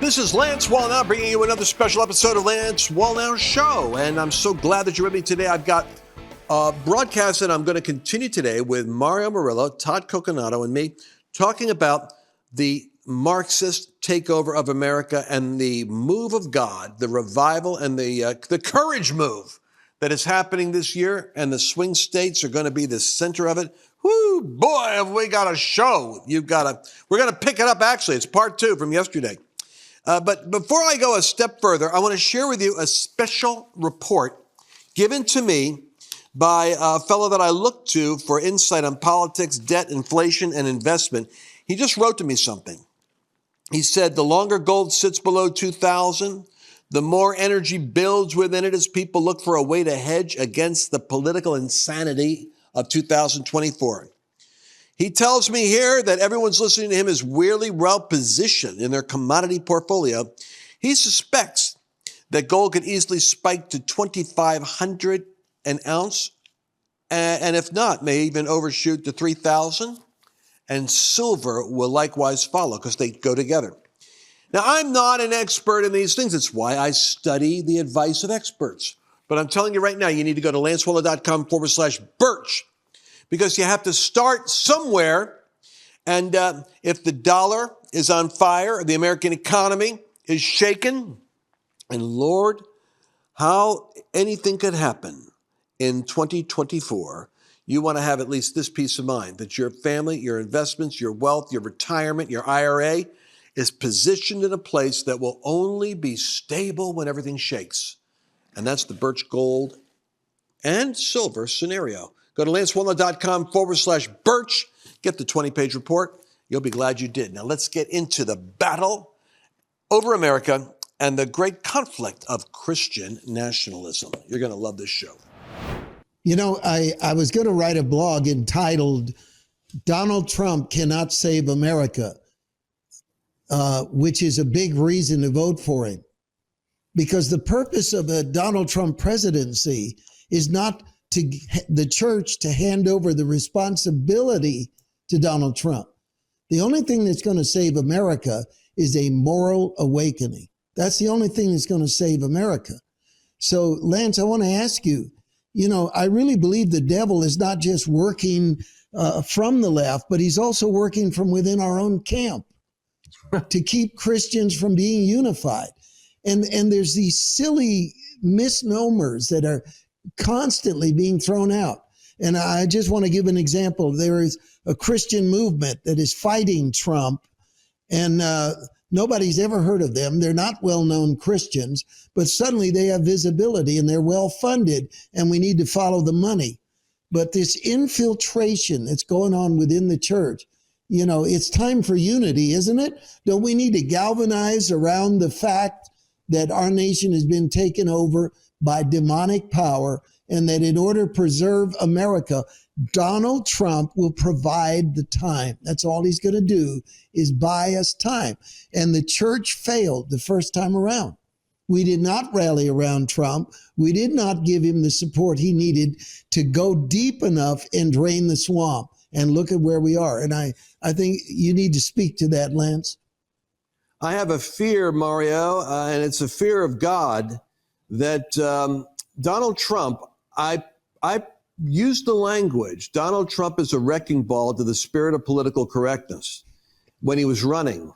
This is Lance Wallnau bringing you another special episode of Lance Wallnau Show. And I'm so glad that you're with me today. I've got a broadcast that I'm going to continue today with Murillo, Todd Coconato, and me talking about the Marxist takeover of America and the move of God, the revival and the courage move that is happening this year. And the swing states are going to be the center of it. Whoo, boy, have we got a show. We're going to pick it up, actually. It's part 2 from yesterday. But before I go a step further, I want to share with you a special report given to me by a fellow that I look to for insight on politics, debt, inflation, and investment. He just wrote to me something. He said, the longer gold sits below 2,000, the more energy builds within it as people look for a way to hedge against the political insanity of 2024. He tells me here that everyone's listening to him is really well positioned in their commodity portfolio. He suspects that gold could easily spike to $2,500 an ounce, and if not, may even overshoot to $3,000, and silver will likewise follow because they go together. Now, I'm not an expert in these things. It's why I study the advice of experts. But I'm telling you right now, you need to go to lancewallnau.com/Birch. Because you have to start somewhere. And if the dollar is on fire, the American economy is shaken, and Lord, how anything could happen in 2024, you want to have at least this peace of mind, that your family, your investments, your wealth, your retirement, your IRA is positioned in a place that will only be stable when everything shakes. And that's the Birch Gold and Silver scenario. Go to lancewallnau.com/Birch. Get the 20-page report. You'll be glad you did. Now let's get into the battle over America and the great conflict of Christian nationalism. You're going to love this show. You know, I was going to write a blog entitled Donald Trump Cannot Save America, which is a big reason to vote for him. Because the purpose of a Donald Trump presidency is not to the church to hand over the responsibility to Donald Trump. The only thing that's going to save America is a moral awakening. That's the only thing that's going to save America. So, Lance, I want to ask you, you know, I really believe the devil is not just working from the left, but he's also working from within our own camp to keep Christians from being unified. And there's these silly misnomers that are constantly being thrown out. And I just want to give an example. There is a Christian movement that is fighting Trump, and nobody's ever heard of them. They're not well-known Christians, but suddenly they have visibility and they're well-funded, and we need to follow the money. But this infiltration that's going on within the church, you know, it's time for unity, isn't it? Don't we need to galvanize around the fact that our nation has been taken over by demonic power, and that in order to preserve America, Donald Trump will provide the time. That's all he's going to do, is buy us time. And the church failed the first time around. We did not rally around Trump. We did not give him the support he needed to go deep enough and drain the swamp. And look at where we are. And I think you need to speak to that, Lance. I have a fear, Mario, and it's a fear of God, that Donald Trump, I used the language, Donald Trump is a wrecking ball to the spirit of political correctness when he was running.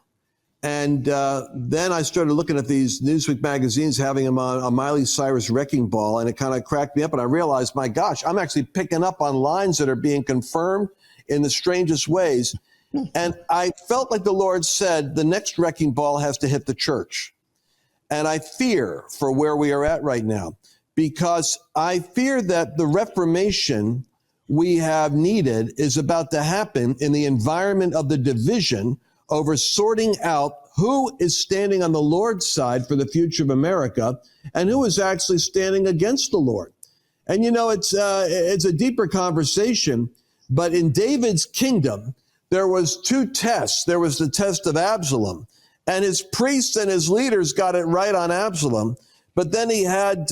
And then I started looking at these Newsweek magazines having him on a Miley Cyrus wrecking ball, and it kind of cracked me up. And I realized, my gosh, I'm actually picking up on lines that are being confirmed in the strangest ways. And I felt like the Lord said, the next wrecking ball has to hit the church. And I fear for where we are at right now, because I fear that the reformation we have needed is about to happen in the environment of the division over sorting out who is standing on the Lord's side for the future of America and who is actually standing against the Lord. And, you know, it's a deeper conversation, but in David's kingdom, there was 2 tests. There was the test of Absalom, and his priests and his leaders got it right on Absalom. But then he had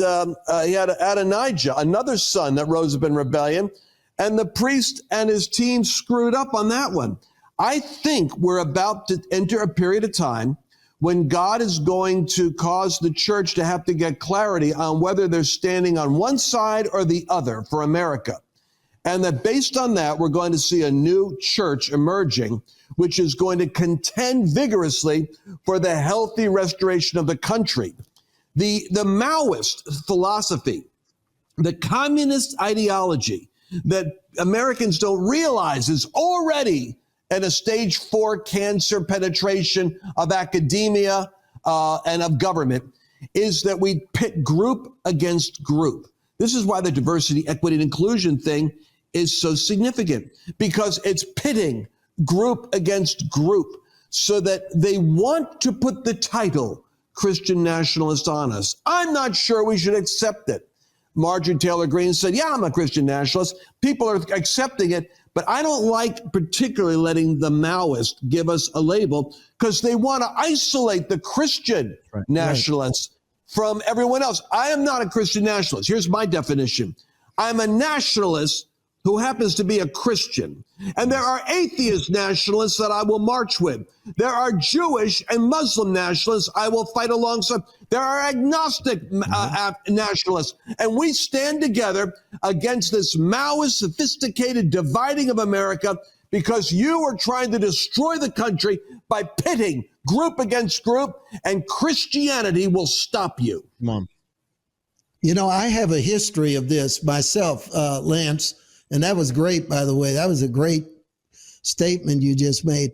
Adonijah, another son that rose up in rebellion, and the priest and his team screwed up on that one. I think we're about to enter a period of time when God is going to cause the church to have to get clarity on whether they're standing on one side or the other for America. And that based on that, we're going to see a new church emerging, which is going to contend vigorously for the healthy restoration of the country. The Maoist philosophy, the communist ideology that Americans don't realize is already at a stage 4 cancer penetration of academia and of government, is that we pit group against group. This is why the diversity, equity, and inclusion thing is so significant, because it's pitting group against group so that they want to put the title Christian nationalist on us. I'm not sure we should accept it. Marjorie Taylor Greene said, yeah, I'm a Christian nationalist. People are accepting it, but I don't like particularly letting the Maoists give us a label because they want to isolate the Christian nationalists from everyone else. I am not a Christian nationalist. Here's my definition. I'm a nationalist who happens to be a Christian. And there are atheist nationalists that I will march with. There are Jewish and Muslim nationalists I will fight alongside. There are agnostic nationalists. And we stand together against this Maoist, sophisticated dividing of America because you are trying to destroy the country by pitting group against group, and Christianity will stop you. Come on. You know, I have a history of this myself, Lance. And that was great, by the way. That was a great statement you just made.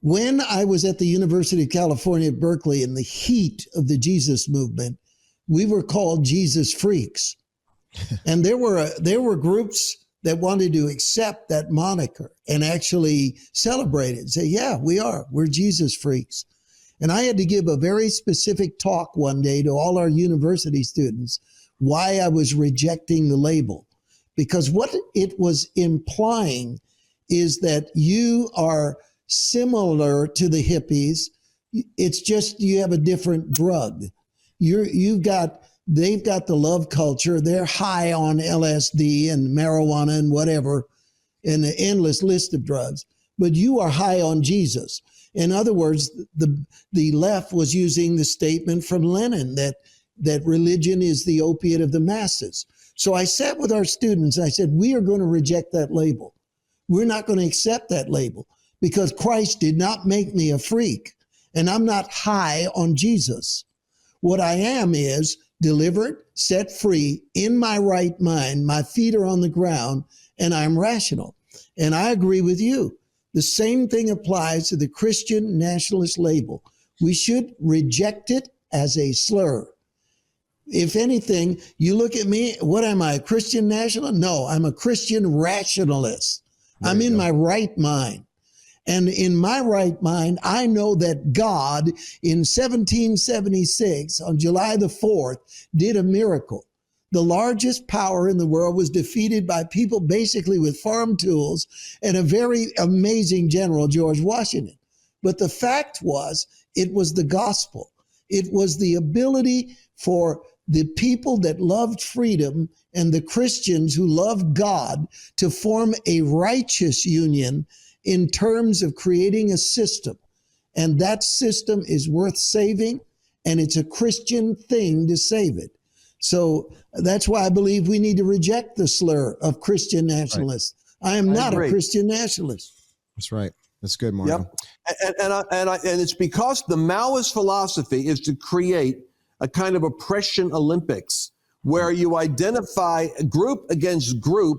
When I was at the University of California at Berkeley in the heat of the Jesus movement, we were called Jesus freaks. And there were groups that wanted to accept that moniker and actually celebrate it and say, yeah, we're Jesus freaks. And I had to give a very specific talk one day to all our university students why I was rejecting the label. Because what it was implying is that you are similar to the hippies. It's just you have a different drug. They've got the love culture. They're high on LSD and marijuana and whatever, and an endless list of drugs. But you are high on Jesus. In other words, the left was using the statement from Lenin that religion is the opiate of the masses. So I sat with our students. I said, we are going to reject that label. We're not going to accept that label because Christ did not make me a freak, and I'm not high on Jesus. What I am is delivered, set free, in my right mind. My feet are on the ground, and I'm rational. And I agree with you. The same thing applies to the Christian nationalist label. We should reject it as a slur. If anything, you look at me, what am I, a Christian nationalist? No, I'm a Christian rationalist. I'm in my right mind. And in my right mind, I know that God in 1776, on July the 4th, did a miracle. The largest power in the world was defeated by people basically with farm tools and a very amazing general, George Washington. But the fact was, it was the gospel. It was the ability for the people that loved freedom and the Christians who loved God to form a righteous union in terms of creating a system. And that system is worth saving, and it's a Christian thing to save it. So that's why I believe we need to reject the slur of Christian nationalists. Right. I am not a Christian nationalist. That's right. That's good, Mario. Yep. And it's because the Maoist philosophy is to create a kind of oppression Olympics where you identify group against group,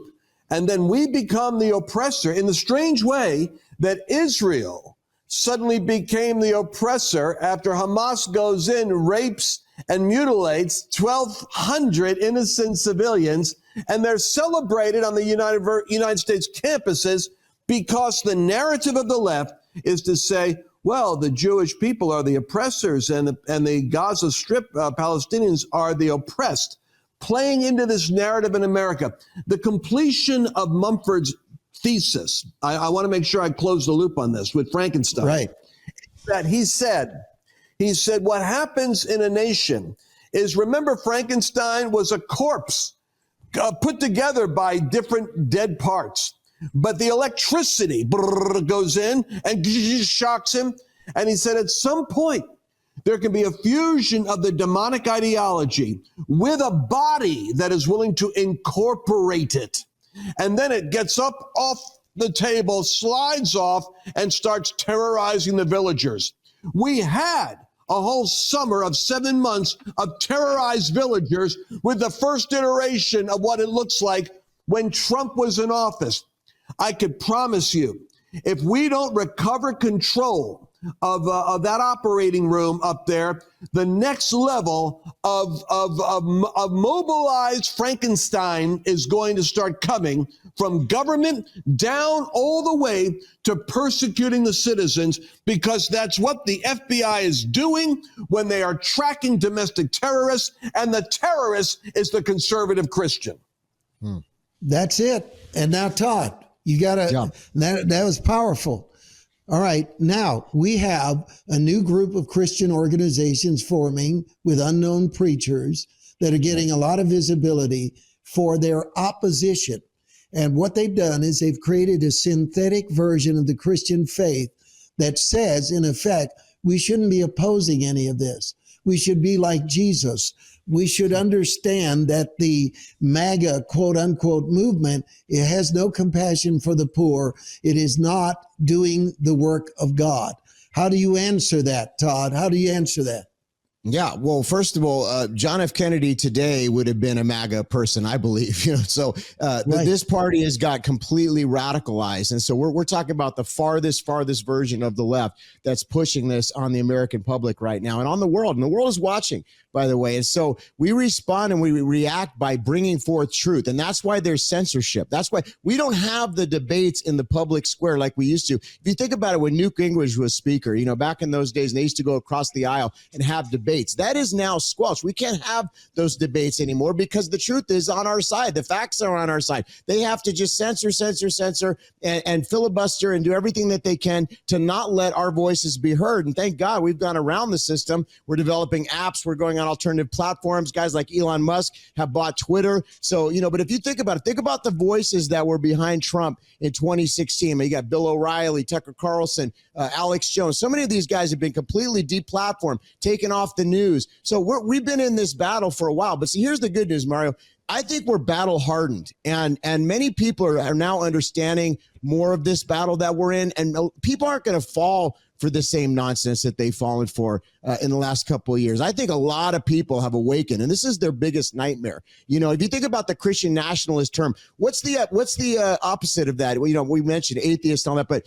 and then we become the oppressor in the strange way that Israel suddenly became the oppressor after Hamas goes in, rapes and mutilates 1,200 innocent civilians, and they're celebrated on the United States campuses because the narrative of the left is to say, well, the Jewish people are the oppressors and the Gaza Strip Palestinians are the oppressed, playing into this narrative in America. The completion of Mumford's thesis, I want to make sure I close the loop on this with Frankenstein. Right. That he said, what happens in a nation is, remember, Frankenstein was a corpse put together by different dead parts. But the electricity goes in and shocks him, And he said at some point, there can be a fusion of the demonic ideology with a body that is willing to incorporate it. And then it gets up off the table, slides off, and starts terrorizing the villagers. We had a whole summer of 7 months of terrorized villagers with the first iteration of what it looks like when Trump was in office. I could promise you, if we don't recover control of that operating room up there, the next level of mobilized Frankenstein is going to start coming from government down all the way to persecuting the citizens, because that's what the FBI is doing when they are tracking domestic terrorists, and the terrorist is the conservative Christian. That's it. And now, Todd, you got to, that was powerful. All right. Now we have a new group of Christian organizations forming with unknown preachers that are getting a lot of visibility for their opposition. And what they've done is they've created a synthetic version of the Christian faith that says, in effect, we shouldn't be opposing any of this. We should be like Jesus. We should understand that the MAGA, quote unquote, movement, it has no compassion for the poor. It is not doing the work of God. How do you answer that, Todd? How do you answer that? Yeah, well, first of all, John F. Kennedy today would have been a MAGA person, I believe. So right. This party has got completely radicalized, and so we're talking about the farthest version of the left that's pushing this on the American public right now, and on the world. And the world is watching, by the way. And so we respond and we react by bringing forth truth, and that's why there's censorship. That's why we don't have the debates in the public square like we used to. If you think about it, when Newt Gingrich was speaker, back in those days, and they used to go across the aisle and have debates. That is now squelched. We can't have those debates anymore because the truth is on our side. The facts are on our side. They have to just censor, and filibuster and do everything that they can to not let our voices be heard. And thank God we've gone around the system. We're developing apps. We're going on alternative platforms. Guys like Elon Musk have bought Twitter. So, but if you think about it, think about the voices that were behind Trump in 2016. You got Bill O'Reilly, Tucker Carlson, Alex Jones. So many of these guys have been completely deplatformed, taken off the news. So we've been in this battle for a while. But see, here's the good news, Mario. I think we're battle hardened, and many people are now understanding more of this battle that we're in, and people aren't going to fall for the same nonsense that they've fallen for in the last couple of years. I think a lot of people have awakened, and this is their biggest nightmare. If you think about the Christian nationalist term, what's the opposite of that? We mentioned atheist and all that, but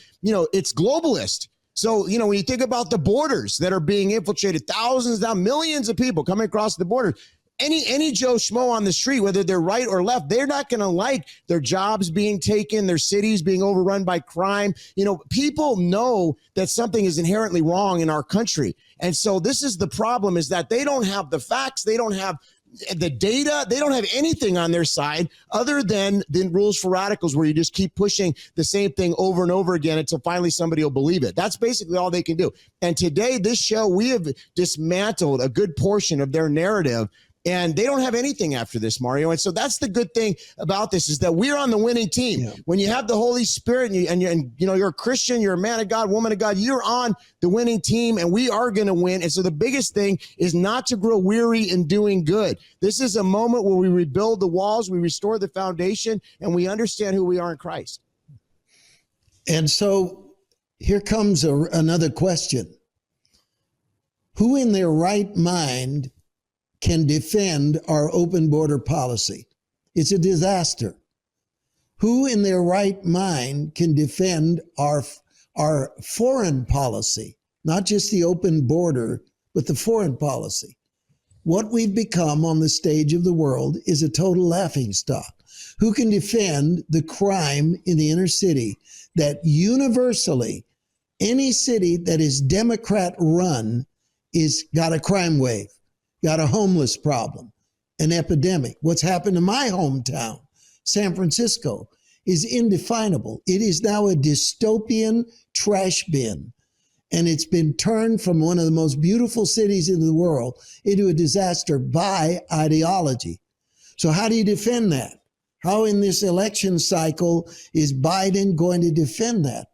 it's globalist. So, when you think about the borders that are being infiltrated, thousands, now millions of people coming across the border, any Joe Schmo on the street, whether they're right or left, they're not going to like their jobs being taken, their cities being overrun by crime. People know that something is inherently wrong in our country. And so this is the problem, is that they don't have the facts. They don't have the data. They don't have anything on their side other than the rules for radicals, where you just keep pushing the same thing over and over again until finally somebody will believe it. That's basically all they can do. And today, this show, we have dismantled a good portion of their narrative, and they don't have anything after this, Mario. And so that's the good thing about this, is that we're on the winning team. Yeah. When you have the Holy Spirit and you're a Christian, you're a man of God, woman of God, you're on the winning team, and we are going to win. And so the biggest thing is not to grow weary in doing good. This is a moment where we rebuild the walls, we restore the foundation, and we understand who we are in Christ. And so here comes another question. Who in their right mind can defend our open border policy? It's a disaster. Who in their right mind can defend our foreign policy, not just the open border, but the foreign policy? What we've become on the stage of the world is a total laughingstock. Who can defend the crime in the inner city that universally any city that is Democrat run is got a crime wave, got a homeless problem, an epidemic? What's happened to my hometown, San Francisco, is indefinable. It is now a dystopian trash bin, and it's been turned from one of the most beautiful cities in the world into a disaster by ideology. So how do you defend that? How in this election cycle is Biden going to defend that?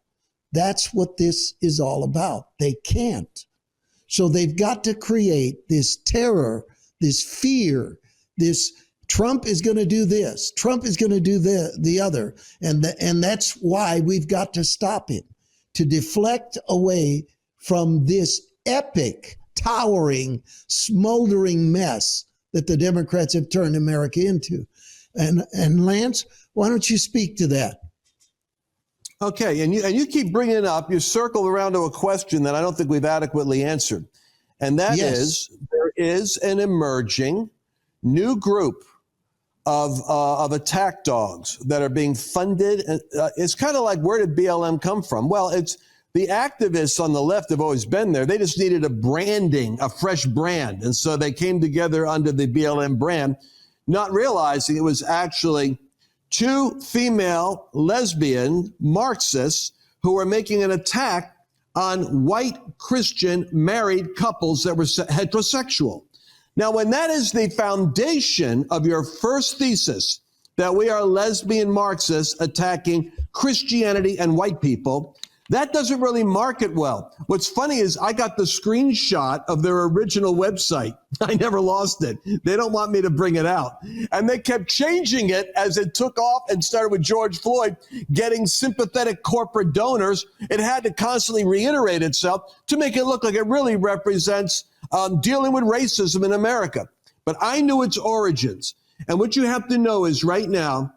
That's what this is all about. They can't. So they've got to create this terror, this fear, this Trump is going to do this. Trump is going to do the other. And that's why we've got to stop him, to deflect away from this epic, towering, smoldering mess that the Democrats have turned America into. And Lance, why don't you speak to that? Okay, and you keep bringing it up. You circle around to a question that I don't think we've adequately answered. And that is, there is an emerging new group of attack dogs that are being funded. It's kind of like, where did BLM come from? Well, it's the activists on the left have always been there. They just needed a branding, a fresh brand. And so they came together under the BLM brand, not realizing it was actually two female lesbian Marxists who were making an attack on white Christian married couples that were heterosexual. Now, when that is the foundation of your first thesis, that we are lesbian Marxists attacking Christianity and white people, that doesn't really market well. What's funny is I got the screenshot of their original website. I never lost it. They don't want me to bring it out. And they kept changing it as it took off and started with George Floyd getting sympathetic corporate donors. It had to constantly reiterate itself to make it look like it really represents dealing with racism in America. But I knew its origins. And what you have to know is right now,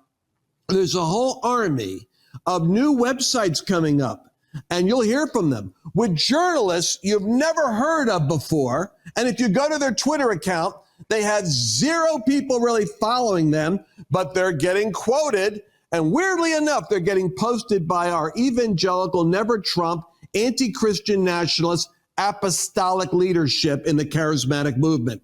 there's a whole army of new websites coming up. And you'll hear from them with journalists you've never heard of before. And if you go to their Twitter account, they have 0 people really following them, but they're getting quoted. And weirdly enough, they're getting posted by our evangelical, never Trump, anti-Christian nationalist, apostolic leadership in the charismatic movement.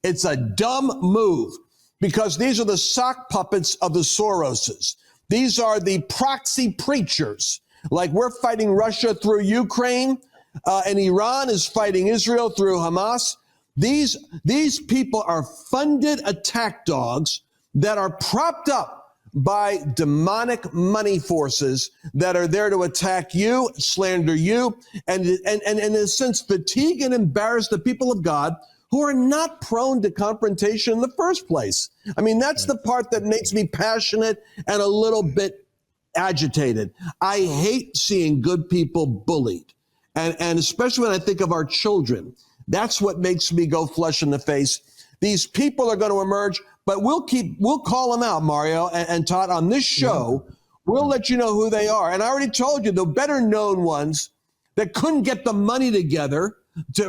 It's a dumb move because these are the sock puppets of the Soroses. These are the proxy preachers. Like we're fighting Russia through Ukraine, and Iran is fighting Israel through Hamas. These people are funded attack dogs that are propped up by demonic money forces that are there to attack you, slander you, and in a sense fatigue and embarrass the people of God who are not prone to confrontation in the first place. I mean, that's the part that makes me passionate and a little bit agitated. I hate seeing good people bullied. And especially when I think of our children, that's what makes me go flush in the face. These people are going to emerge, but we'll call them out, Mario and Todd, on this show. Yeah. We'll let you know who they are. And I already told you the better known ones that couldn't get the money together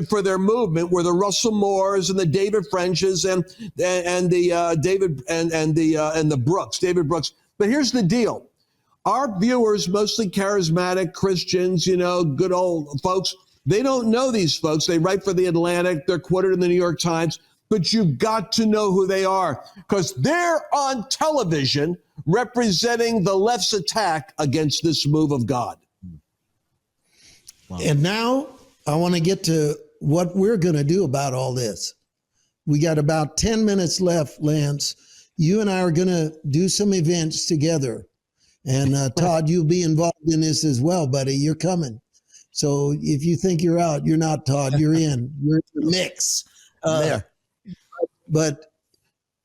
for their movement were the Russell Moores and the David Frenches and the David Brooks. But here's the deal. Our viewers, mostly charismatic Christians, good old folks, they don't know these folks. They write for The Atlantic. They're quoted in the New York Times. But you've got to know who they are because they're on television representing the left's attack against this move of God. Wow. And now I want to get to what we're going to do about all this. We got about 10 minutes left, Lance. You and I are going to do some events together. And Todd, you'll be involved in this as well, buddy. You're coming. So if you think you're out, you're not, Todd. You're in. You're in the mix. There. But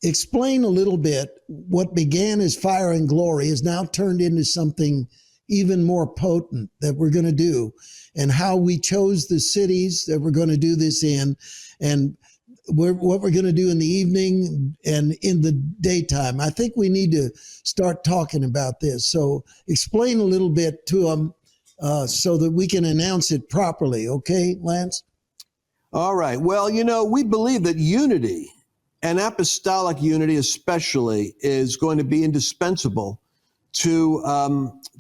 explain a little bit what began as fire and glory has now turned into something even more potent that we're going to do, and how we chose the cities that we're going to do this in, and what we're going to do in the evening and in the daytime. I think we need to start talking about this. So explain a little bit to them so that we can announce it properly. Okay, Lance? All right. Well, we believe that unity, and apostolic unity especially, is going to be indispensable to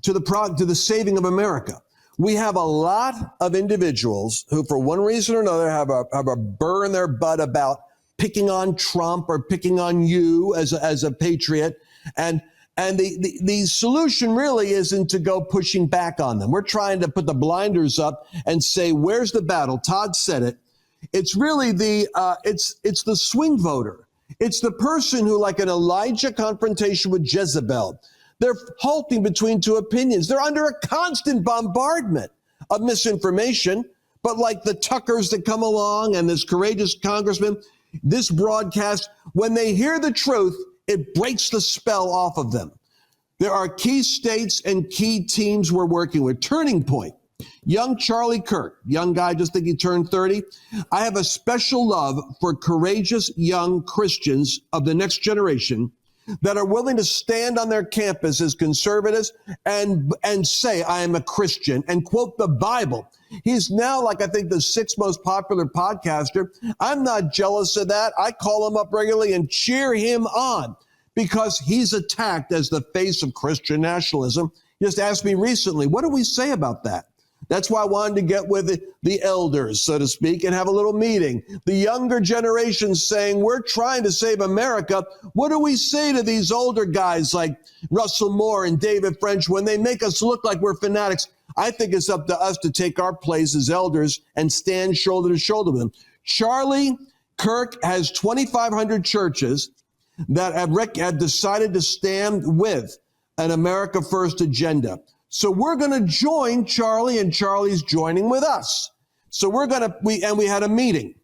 the saving of America. We have a lot of individuals who, for one reason or another, have a burr in their butt about picking on Trump or picking on you as a patriot, and the solution really isn't to go pushing back on them. We're trying to put the blinders up and say, "Where's the battle?" Todd said it. It's really it's the swing voter. It's the person who, like an Elijah confrontation with Jezebel, They're halting between two opinions. They're under a constant bombardment of misinformation. But like the Tuckers that come along and this courageous congressman, this broadcast, when they hear the truth, it breaks the spell off of them. There are key states and key teams we're working with. Turning Point, young Charlie Kirk, young guy, just think he turned 30. I have a special love for courageous young Christians of the next generation that are willing to stand on their campus as conservatives and say, I am a Christian, and quote the Bible. He's now, like, I think the 6th most popular podcaster. I'm not jealous of that. I call him up regularly and cheer him on because he's attacked as the face of Christian nationalism. He just asked me recently, what do we say about that? That's why I wanted to get with the elders, so to speak, and have a little meeting. The younger generation saying, we're trying to save America. What do we say to these older guys like Russell Moore and David French when they make us look like we're fanatics? I think it's up to us to take our place as elders and stand shoulder to shoulder with them. Charlie Kirk has 2,500 churches that have decided to stand with an America First agenda. So we're going to join Charlie, and Charlie's joining with us. So we had a meeting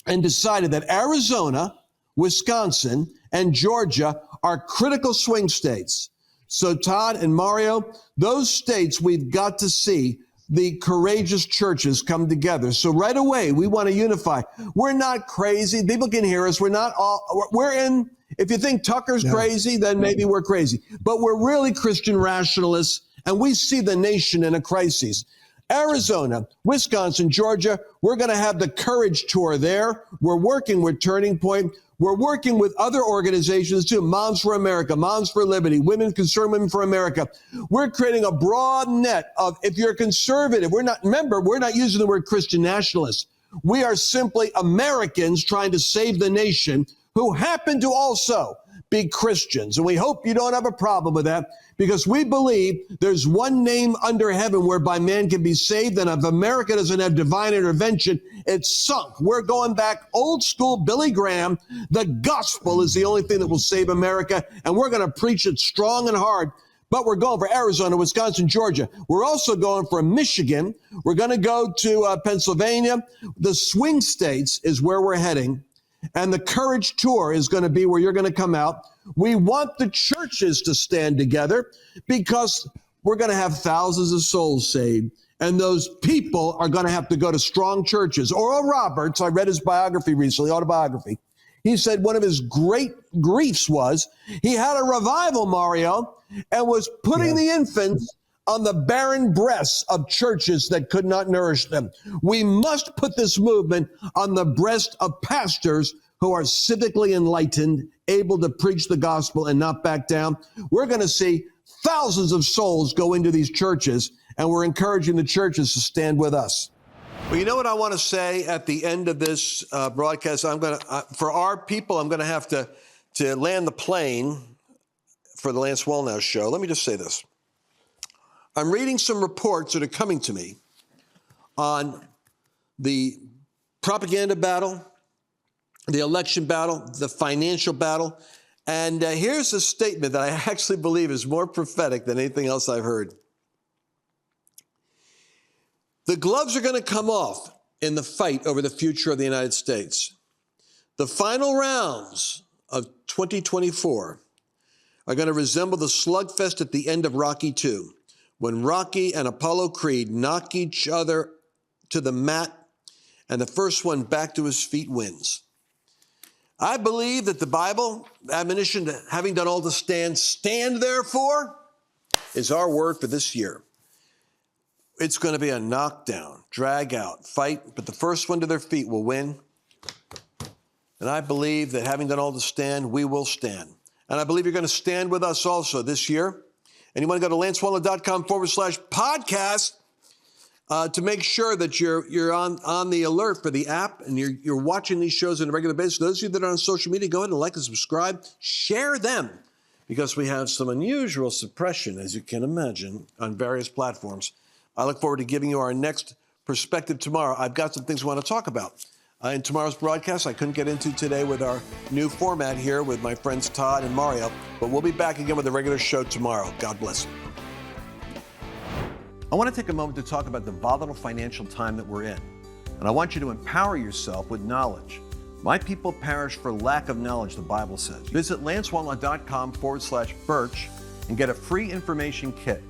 and decided that Arizona, Wisconsin, and Georgia are critical swing states. So Todd and Mario, those states, we've got to see the courageous churches come together. So right away, we want to unify. We're not crazy. People can hear us. If you think Tucker's crazy, then maybe we're crazy. But we're really Christian rationalists, and we see the nation in a crisis. Arizona, Wisconsin, Georgia, we're going to have the Courage Tour there. We're working with Turning Point. We're working with other organizations too, Moms for America, Moms for Liberty, Women, Concerned Women for America. We're creating a broad net of, if you're conservative, we're not using the word Christian nationalists. We are simply Americans trying to save the nation who happen to also be Christians. And we hope you don't have a problem with that, because we believe there's one name under heaven whereby man can be saved. And if America doesn't have divine intervention, it's sunk. We're going back old school Billy Graham. The gospel is the only thing that will save America. And we're going to preach it strong and hard. But we're going for Arizona, Wisconsin, Georgia. We're also going for Michigan. We're going to go to Pennsylvania. The swing states is where we're heading. And the Courage Tour is going to be where you're going to come out. We want the churches to stand together because we're going to have thousands of souls saved. And those people are going to have to go to strong churches. Oral Roberts, I read his biography recently, autobiography. He said one of his great griefs was he had a revival, Mario, and was putting the infants on the barren breasts of churches that could not nourish them. We must put this movement on the breast of pastors who are civically enlightened, able to preach the gospel and not back down. We're going to see thousands of souls go into these churches, and we're encouraging the churches to stand with us. Well, you know what I want to say at the end of this broadcast? For our people, I'm going to have to land the plane for the Lance Wallnau Show. Let me just say this. I'm reading some reports that are coming to me on the propaganda battle, the election battle, the financial battle. And here's a statement that I actually believe is more prophetic than anything else I've heard. The gloves are going to come off in the fight over the future of the United States. The final rounds of 2024 are going to resemble the slugfest at the end of Rocky II, when Rocky and Apollo Creed knock each other to the mat and the first one back to his feet wins. I believe that the Bible admonition to having done all to stand therefore, is our word for this year. It's going to be a knockdown, drag out, fight, but the first one to their feet will win. And I believe that having done all to stand, we will stand. And I believe you're going to stand with us also this year. And you want to go to lancewallnau.com/podcast to make sure that you're on the alert for the app and you're watching these shows on a regular basis. Those of you that are on social media, go ahead and like and subscribe. Share them, because we have some unusual suppression, as you can imagine, on various platforms. I look forward to giving you our next perspective tomorrow. I've got some things we want to talk about. in tomorrow's broadcast I couldn't get into today with our new format here with my friends Todd and Mario, but we'll be back again with a regular show tomorrow. God bless you. I want to take a moment to talk about the volatile financial time that we're in, and I want you to empower yourself with knowledge. My people perish for lack of knowledge, the Bible says. Visit lancewallnau.com/birch and get a free information kit.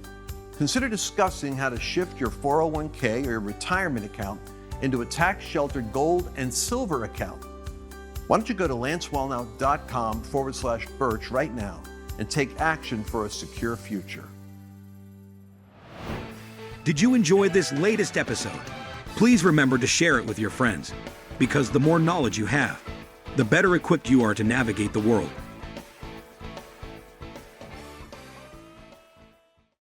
Consider discussing how to shift your 401k or your retirement account into a tax-sheltered gold and silver account. Why don't you go to lancewallnau.com/birch right now and take action for a secure future. Did you enjoy this latest episode? Please remember to share it with your friends, because the more knowledge you have, the better equipped you are to navigate the world.